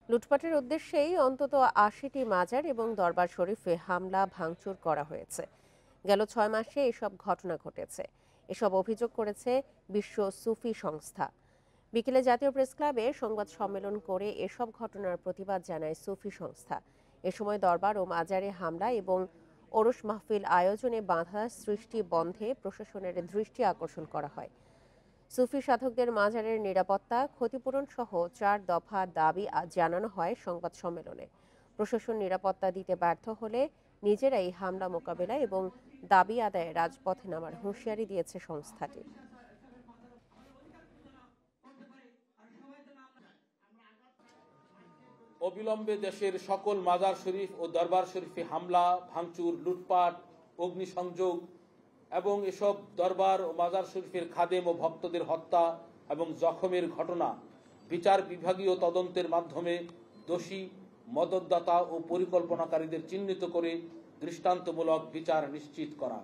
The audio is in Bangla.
লুটপাটের উদ্দেশ্যেই অন্তত ৮০টি মাজার এবং দরবার শরীফে হামলা ভাঙচুর করা হয়েছে। গেল ৬ মাসে এসব ঘটনা ঘটেছে। এসব অভিযোগ করেছে বিশ্ব সুফি সংস্থা। বিকেলে জাতীয় প্রেস ক্লাবে সংবাদ সম্মেলন করে এসব ঘটনার প্রতিবাদ জানায় সুফি সংস্থা। এ সময় দরবার ও মাজারে হামলা এবং ওরস মাহফিল আয়োজনে বাধা সৃষ্টি বন্ধে প্রশাসনের দৃষ্টি আকর্ষণ করা হয়। সুফি সাধকদের মাজারের নিরাপত্তা, ক্ষতিপূরণ সহ ৪ দফা দাবি জানানো হয় সংবাদ সম্মেলনে। প্রশাসন নিরাপত্তা দিতে ব্যর্থ হলে নিজেরাই হামলা মোকাবেলা এবং দাবি আদায়ে রাজপথে নামার হুঁশিয়ারি দিয়েছে সংস্থাটি। অবিলম্বে দেশের সকল মাজার শরীফ ও দরবার শরীফে হামলা, ভাঙচুর, লুটপাট, অগ্নিসংযোগ এবং এসব দরবার ও মাজার শরীফের খাদেম ও ভক্তদের হত্যা এবং জখমের ঘটনা বিচার বিভাগীয় তদন্তের মাধ্যমে দোষী, মদতদাতা ও পরিকল্পনাকারীদের চিহ্নিত করে দৃষ্টান্তমূলক বিচার নিশ্চিত করা।